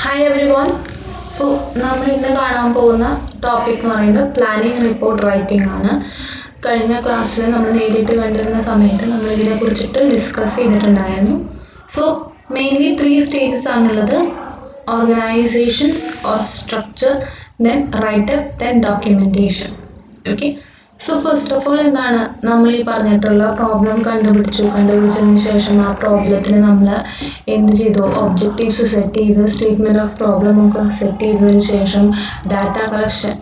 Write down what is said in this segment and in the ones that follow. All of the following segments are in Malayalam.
Hi everyone. So നമ്മൾ ഇന്ന് കാണാൻ പോകുന്ന ടോപ്പിക് എന്ന് പറയുന്നത് പ്ലാനിംഗ് റിപ്പോർട്ട് റൈറ്റിംഗ് ആണ്. കഴിഞ്ഞ ക്ലാസ്സിൽ നമ്മൾ നേരിട്ട് കണ്ടിരുന്ന സമയത്ത് നമ്മൾ ഇതിനെക്കുറിച്ചിട്ട് ഡിസ്കസ് ചെയ്തിട്ടുണ്ടായിരുന്നു. സോ മെയിൻലി 3 സ്റ്റേജസ് ആണുള്ളത്: organisations or structure, then writeup, then documentation. Okay, so first of all എന്താണ് നമ്മൾ ഈ പറഞ്ഞിട്ടുള്ള പ്രോബ്ലം കണ്ടുപിടിച്ചതിന് ശേഷം ആ പ്രോബ്ലത്തിന് നമ്മൾ എന്ത് ചെയ്തു? ഒബ്ജക്റ്റീവ്സ് സെറ്റ് ചെയ്ത് സ്റ്റേറ്റ്മെൻറ്റ് ഓഫ് പ്രോബ്ലം ഒക്കെ സെറ്റ് ചെയ്തതിന് ശേഷം data collection,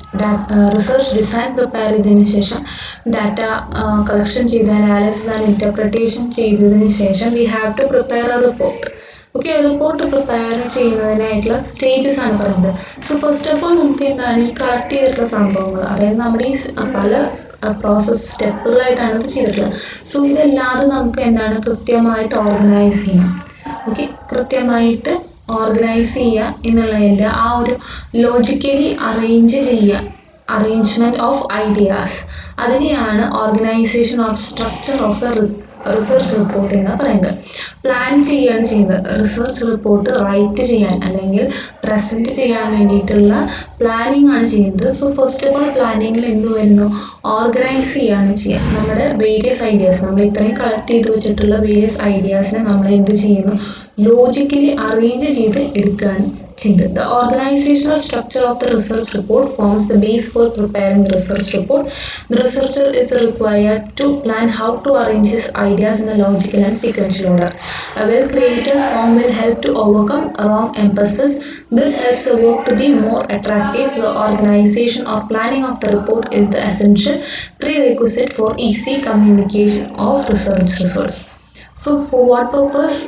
research design prepare ചെയ്തതിന് ശേഷം ഡാറ്റ കളക്ഷൻ ചെയ്ത് അനാലിസിസ് ആൻഡ് ഇൻ്റർപ്രിട്ടേഷൻ ചെയ്തതിന് ശേഷം we have to prepare a report. Okay, report prepare ചെയ്യുന്നതിനായിട്ടുള്ള സ്റ്റേജസ് ആണ് പറയുന്നത്. സോ ഫസ്റ്റ് ഓഫ് ഓൾ നമുക്ക് എന്താണ് ഈ കളക്ട് ചെയ്തിട്ടുള്ള സംഭവങ്ങൾ, അതായത് നമ്മുടെ ഈ പല പ്രോസസ് സ്റ്റെപ്പുകളായിട്ടാണ് ഇത് ചെയ്തിട്ടുള്ളത്. സോ ഇതല്ലാതെ നമുക്ക് എന്താണ് കൃത്യമായിട്ട് ഓർഗനൈസ് ചെയ്യണം. ഓക്കെ, കൃത്യമായിട്ട് ഓർഗനൈസ് ചെയ്യുക എന്നുള്ളതിൻ്റെ ആ ഒരു ലോജിക്കലി അറേഞ്ച് ചെയ്യുക, അറേഞ്ച്മെൻറ്റ് ഓഫ് ഐഡിയാസ്, അതിനെയാണ് organisation of structure of A research report എന്ന് പറയുന്നത്. പ്ലാൻ ചെയ്യുകയാണ് ചെയ്യുന്നത്. റിസർച്ച് റിപ്പോർട്ട് റൈറ്റ് ചെയ്യാൻ അല്ലെങ്കിൽ പ്രസൻറ്റ് ചെയ്യാൻ വേണ്ടിയിട്ടുള്ള പ്ലാനിങ് ആണ് ചെയ്യുന്നത്. സോ ഫസ്റ്റ് ഓഫ് ഓൾ പ്ലാനിങ്ങിൽ എന്ത് വരുന്നു? ഓർഗനൈസ് ചെയ്യുകയാണ് ചെയ്യുക. നമ്മുടെ വേരിയസ് ഐഡിയാസ്, നമ്മൾ ഇത്രയും കളക്ട് ചെയ്ത് വെച്ചിട്ടുള്ള വേരിയസ് ഐഡിയാസിനെ നമ്മൾ എന്ത് ചെയ്യുന്നു? ലോജിക്കലി അറേഞ്ച് ചെയ്ത് എടുക്കുകയാണ് ചെയ്യുന്നത്. The organizational structure of the research report forms the base for preparing the research report. The researcher is required to plan how to arrange his ideas in a logical and sequential order. A well-created form will help to overcome wrong emphasis. This helps the work to be more attractive. So the organization or planning of the report is the essential prerequisite for easy communication of research results. So for what purpose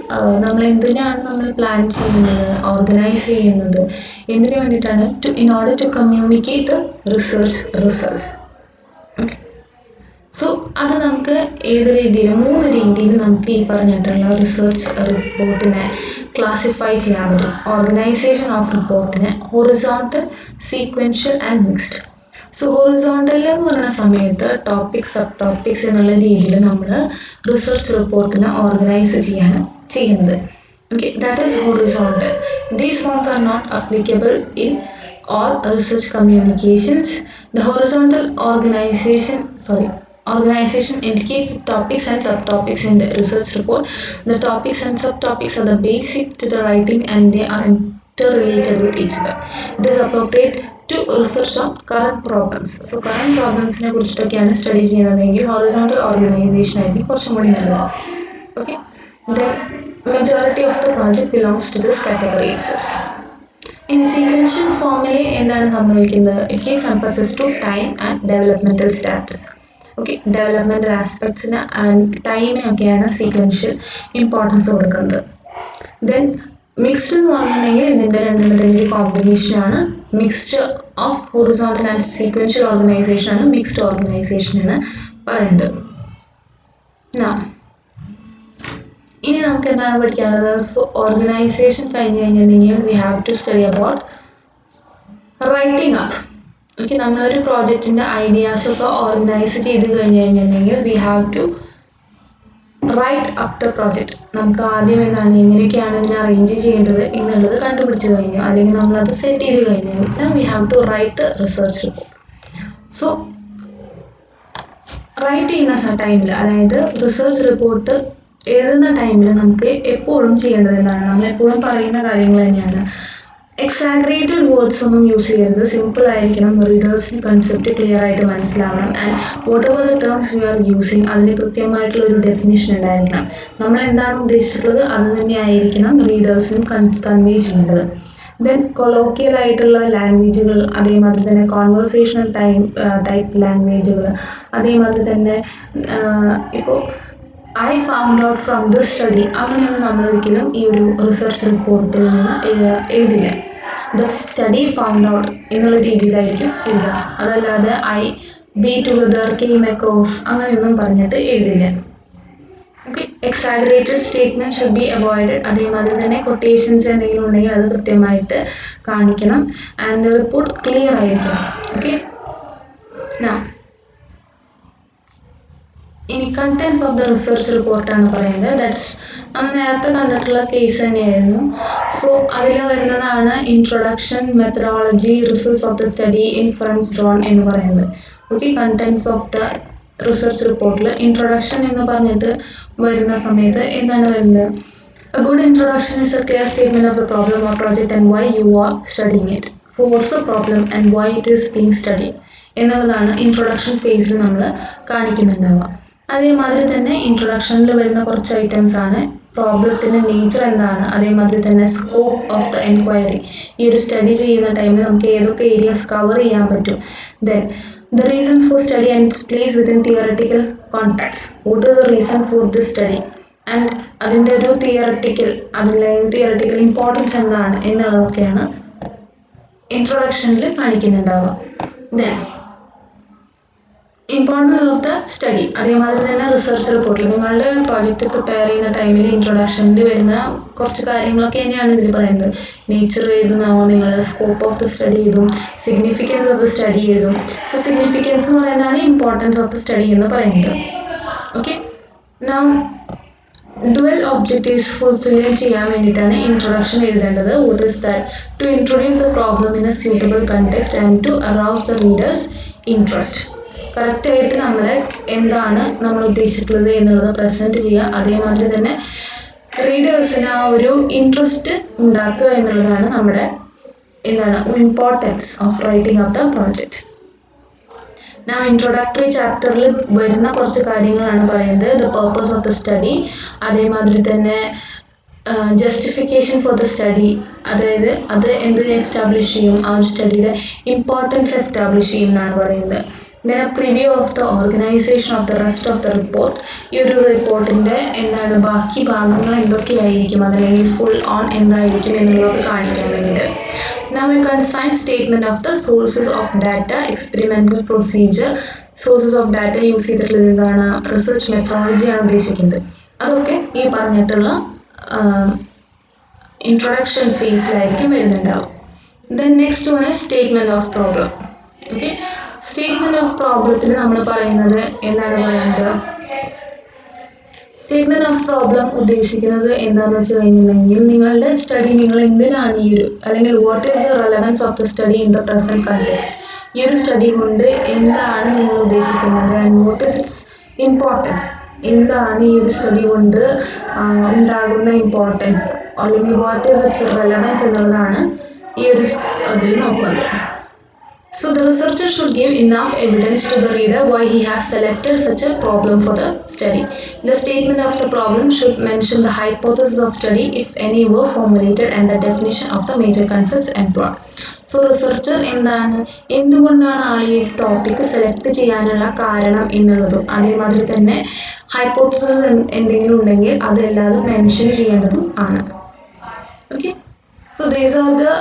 നമ്മൾ എന്തിനാണ് നമ്മൾ പ്ലാൻ ചെയ്യുന്നത്, ഓർഗനൈസ് ചെയ്യുന്നത്, എന്തിനു വേണ്ടിയിട്ടാണ്? In order to communicate the research results. Okay, so അത് നമുക്ക് ഏത് രീതിയിൽ, 3 രീതിയിൽ നമുക്ക് ഈ പറഞ്ഞിട്ടുള്ള റിസർച്ച് റിപ്പോർട്ടിനെ ക്ലാസിഫൈ ചെയ്യാൻ പറ്റും. ഓർഗനൈസേഷൻ ഓഫ് റിപ്പോർട്ടിനെ horizontal, sequential and mixed. So horizontal എന്ന് പറയുന്ന സമയത്ത് ടോപ്പിക്, സബ് ടോപ്പിക്സ് എന്നുള്ള രീതിയിൽ നമ്മൾ റിസർച്ച് റിപ്പോർട്ടിനെ ഓർഗനൈസ് ചെയ്യാണ് ചെയ്യുന്നത്. Okay, that is horizontal. These forms are not applicable in all research communications. The horizontal organization indicates topics and subtopics in the research report. The topics and subtopics are the basic to the writing and they are interrelated with each other. It is appropriate to research on current problems. So current problemsനെ കുറിച്ചിട്ടൊക്കെയാണ് സ്റ്റഡി ചെയ്യുന്നതെങ്കിൽ ഹൊറിസോണ്ടൽ ഓർഗനൈസേഷൻ ആയിരിക്കും കുറച്ചും കൂടി നല്ലത്. Okay, then majority of the project belongs to this categories. In sequential ഫോമിൽ എന്താണ് സംഭവിക്കുന്നത്? It gives emphasis to time and developmental status. Okay, developmental ആസ്പെക്ട്സിന് ആൻഡ് ടൈമിനൊക്കെയാണ് സീക്വൻഷ്യൽ ഇമ്പോർട്ടൻസ് കൊടുക്കുന്നത്. ദെൻ മിക്സ്ഡ് എന്ന് പറഞ്ഞിട്ടുണ്ടെങ്കിൽ ഇതിൻ്റെ രണ്ടിൻ്റെ ഒരു കോമ്പിനേഷനാണ്. Mixed of horizontal and sequential ഓർഗനൈസേഷനാണ് മിക്സ്ഡ് ഓർഗനൈസേഷൻ എന്ന് പറയുന്നത്. ഇനി നമുക്ക് എന്താണ് പഠിക്കാനുള്ളത്? സോ ഓർഗനൈസേഷൻ കഴിഞ്ഞ് കഴിഞ്ഞിട്ടുണ്ടെങ്കിൽ we have to study about writing up. Okay, നമ്മളൊരു പ്രോജക്റ്റിൻ്റെ ഐഡിയാസൊക്കെ ഓർഗനൈസ് ചെയ്ത് കഴിഞ്ഞ് കഴിഞ്ഞിട്ടുണ്ടെങ്കിൽ we have to write up the project. നമുക്ക് ആദ്യം എന്താണ്, എങ്ങനെയൊക്കെയാണ് ഇതിനെ അറേഞ്ച് ചെയ്യേണ്ടത് എന്നുള്ളത് കണ്ടുപിടിച്ച് കഴിഞ്ഞു, അല്ലെങ്കിൽ നമ്മളത് സെറ്റ് ചെയ്ത് കഴിഞ്ഞു. Then we have to write the research report. So write ചെയ്യുന്ന ടൈമിൽ, അതായത് റിസർച്ച് റിപ്പോർട്ട് എഴുതുന്ന ടൈമിൽ നമുക്ക് എപ്പോഴും ചെയ്യേണ്ടത് എന്താണ്? നമ്മളെപ്പോഴും പറയുന്ന കാര്യങ്ങൾ തന്നെയാണ്. എക്സാഗ്രേറ്റഡ് വേർഡ്സ് ഒന്നും യൂസ് ചെയ്യരുത്. സിമ്പിൾ ആയിരിക്കണം. റീഡേഴ്സിന് കൺസെപ്റ്റ് ക്ലിയർ ആയിട്ട് മനസ്സിലാവണം. And whatever the terms you are using അതിന് കൃത്യമായിട്ടുള്ള ഒരു ഡെഫിനിഷൻ ഉണ്ടായിരിക്കണം. നമ്മൾ എന്താണ് ഉദ്ദേശിച്ചിട്ടുള്ളത് അത് തന്നെ ആയിരിക്കണം റീഡേഴ്സിനും കൺവേ ചെയ്യേണ്ടത്. ദെൻ കൊളോക്കിയൽ ആയിട്ടുള്ള ലാംഗ്വേജുകൾ, അതേമാതിരി തന്നെ കോൺവേഴ്സേഷണൽ ടൈപ്പ് ലാംഗ്വേജുകൾ, അതേമാതിരി തന്നെ ഇപ്പോൾ I found out from this study, അങ്ങനെയൊന്നും നമ്മളൊരിക്കലും ഈ ഒരു റിസർച്ച് റിപ്പോർട്ടിൽ നിന്ന് എഴുതില്ല. ദ സ്റ്റഡി ഫൗണ്ട് ഔട്ട് എന്നുള്ള രീതിയിലായിരിക്കും എഴുതുക. അതല്ലാതെ I be together came across അങ്ങനെയൊന്നും പറഞ്ഞിട്ട് എഴുതില്ല. Okay, exaggerated statement should be avoided. അതേമാതിരി തന്നെ കൊട്ടേഷൻസ് എന്തെങ്കിലും ഉണ്ടെങ്കിൽ അത് കൃത്യമായിട്ട് കാണിക്കണം. ആൻഡ് റിപ്പോർട്ട് ക്ലിയർ ആയിരിക്കണം. ഓക്കെ, ഇനി കണ്ടൻസ് ഓഫ് ദ റിസർച്ച് റിപ്പോർട്ടാണ് പറയുന്നത്. ദാറ്റ്സ് നമ്മൾ നേരത്തെ കണ്ടിട്ടുള്ള കേസ് തന്നെയായിരുന്നു. സോ അതിൽ വരുന്നതാണ് introduction, methodology, results of the study, inference drawn എന്ന് പറയുന്നത്. Okay, contents of the research റിപ്പോർട്ടിൽ ഇൻട്രൊഡക്ഷൻ എന്ന് പറഞ്ഞിട്ട് വരുന്ന സമയത്ത് എന്താണ് വരുന്നത്? A good introduction is a clear statement of the problem or project and why you are studying it. So what's the problem and why it is being studied എന്നുള്ളതാണ് ഇൻട്രൊഡക്ഷൻ ഫേസിൽ നമ്മൾ കാണിക്കുന്നുണ്ടാവുക. അതേമാതിരി തന്നെ ഇൻട്രൊഡക്ഷനിൽ വരുന്ന കുറച്ച് ഐറ്റംസ് ആണ് പ്രോബ്ലത്തിൻ്റെ നേച്ചർ എന്താണ്, അതേമാതിരി തന്നെ സ്കോപ്പ് ഓഫ് ദ എൻക്വയറി. ഈ ഒരു സ്റ്റഡി ചെയ്യുന്ന ടൈമിൽ നമുക്ക് ഏതൊക്കെ ഏരിയാസ് കവർ ചെയ്യാൻ പറ്റും. Then the reasons for study and its place within theoretical context. What is the reason for this study? And അതിൻ്റെ ഒരു തിയറട്ടിക്കൽ ഇമ്പോർട്ടൻസ് എന്താണ് എന്നുള്ളതൊക്കെയാണ് ഇൻട്രൊഡക്ഷനിൽ കാണിക്കുന്നുണ്ടാവുക. Then importance of the study, അതേമാതിരി തന്നെ റിസർച്ച് റിപ്പോർട്ടിൽ നിങ്ങളുടെ പ്രോജക്റ്റ് പ്രിപ്പയർ ചെയ്യുന്ന ടൈമിൽ ഇൻട്രൊഡക്ഷനിൽ വരുന്ന കുറച്ച് കാര്യങ്ങളൊക്കെ തന്നെയാണ് ഇതിൽ പറയുന്നത്. നേച്ചർ എഴുതുന്നതാണോ നിങ്ങൾ, സ്കോപ്പ് ഓഫ് ദ സ്റ്റഡി എഴുതും, സിഗ്നിഫിക്കൻസ് ഓഫ് ദ സ്റ്റഡി എഴുതും. സോ സിഗ്നിഫിക്കൻസ് എന്ന് പറയുന്നതാണ് ഇമ്പോർട്ടൻസ് ഓഫ് ദ സ്റ്റഡി എന്ന് പറയുന്നത്. Okay, now dual objectives fulfil ചെയ്യാൻ വേണ്ടിയിട്ടാണ് ഇൻട്രൊഡക്ഷൻ എഴുതേണ്ടത്. What is that? To introduce the problem in a suitable context and to arouse the readers interest. കറക്റ്റായിട്ട് എന്താണ് നമ്മൾ ഉദ്ദേശിച്ചിട്ടുള്ളത് എന്നുള്ളത് പ്രസൻറ്റ് ചെയ്യുക, അതേമാതിരി തന്നെ റീഡേഴ്സിന് ആ ഒരു ഇൻട്രസ്റ്റ് ഉണ്ടാക്കുക എന്നുള്ളതാണ് നമ്മുടെ importance of writing of the project. ഞാൻ ഇൻട്രൊഡക്ടറി ചാപ്റ്ററിൽ വരുന്ന കുറച്ച് കാര്യങ്ങളാണ് പറയുന്നത്. The purpose of the study, അതേമാതിരി തന്നെ ജസ്റ്റിഫിക്കേഷൻ ഫോർ ദ സ്റ്റഡി, അതായത് അത് എന്ത് എസ്റ്റാബ്ലിഷ് ചെയ്യും, ആ ഒരു സ്റ്റഡിയുടെ ഇമ്പോർട്ടൻസ് എസ്റ്റാബ്ലിഷ് ചെയ്യും എന്നാണ് പറയുന്നത്. Then A preview of the organisation of the rest of the report. ഈ ഒരു റിപ്പോർട്ടിൻ്റെ ബാക്കി ഭാഗങ്ങൾ എന്തൊക്കെയായിരിക്കും, അതല്ലെങ്കിൽ ഫുൾ ഓൺ എന്തായിരിക്കും എന്നുള്ളതൊക്കെ കാണിക്കാൻ വേണ്ടിയിട്ട്. Now a concise statement of the sources of data, experimental procedure, sources of data use ചെയ്തിട്ടുള്ളത് എന്താണ്, റിസർച്ച് മെത്തഡോളജി ആണ് ഉദ്ദേശിക്കുന്നത്. അതൊക്കെ ഈ പറഞ്ഞിട്ടുള്ള ഇൻട്രൊഡക്ഷൻ ഫേസിലായിരിക്കും വരുന്നുണ്ടാവും. Then next one statement of problem. Okay, statement of പ്രോബ്ലത്തിൽ നമ്മൾ പറയുന്നത് എന്താണ് പറയുന്നത്? സ്റ്റേറ്റ്മെന്റ് ഓഫ് പ്രോബ്ലം ഉദ്ദേശിക്കുന്നത് എന്താണെന്ന് വെച്ച് കഴിഞ്ഞിട്ടുണ്ടെങ്കിൽ നിങ്ങളുടെ സ്റ്റഡി നിങ്ങൾ എന്തിനാണ് അല്ലെങ്കിൽ what is the relevance of the study in the present context. ഈ ഒരു സ്റ്റഡി കൊണ്ട് എന്താണ് നിങ്ങൾ ഉദ്ദേശിക്കുന്നത് and what is it's importance, എന്താണ് ഈ ഒരു സ്റ്റഡി കൊണ്ട് ഉണ്ടാകുന്ന ഇമ്പോർട്ടൻസ്, അല്ലെങ്കിൽ വാട്ട് ഈസ് ഇറ്റ്സ് റെലവൻസ് എന്നുള്ളതാണ് ഈ ഒരു അതിൽ നോക്കുന്നത്. So the researcher should give enough evidence to the reader why he has selected such a problem for the study. The statement of the problem should mention the hypothesis of study, if any were formulated, and the definition of the major concepts employed. So researcher എന്തുകൊണ്ടാണ് ഈ ടോപ്പിക് സെലക്ട് ചെയ്യാനുള്ള കാരണം എന്നുള്ളതും, അതേമാതിരി തന്നെ ഹൈപ്പോത്തസിസ് എന്തെങ്കിലും ഉണ്ടെങ്കിൽ അതെല്ലാതും മെൻഷൻ ചെയ്യേണ്ടതും ആണ്. Okay, so these are the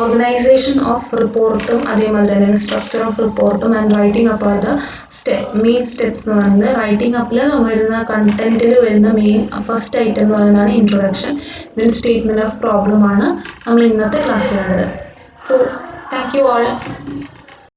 organization of റിപ്പോർട്ടും അതേമാതിരി തന്നെ സ്ട്രക്ചർ ഓഫ് റിപ്പോർട്ടും and writing up are the main steps എന്ന് പറയുന്നത്. റൈറ്റിംഗ് അപ്പിൽ വരുന്ന കണ്ടന്റിൽ വരുന്ന മെയിൻ ഫസ്റ്റ് ഐറ്റം എന്ന് പറയുന്നതാണ് introduction. Then statement of problem ആണ് നമ്മൾ ഇന്നത്തെ ക്ലാസ്സിൽ കണ്ടത്. So thank you all.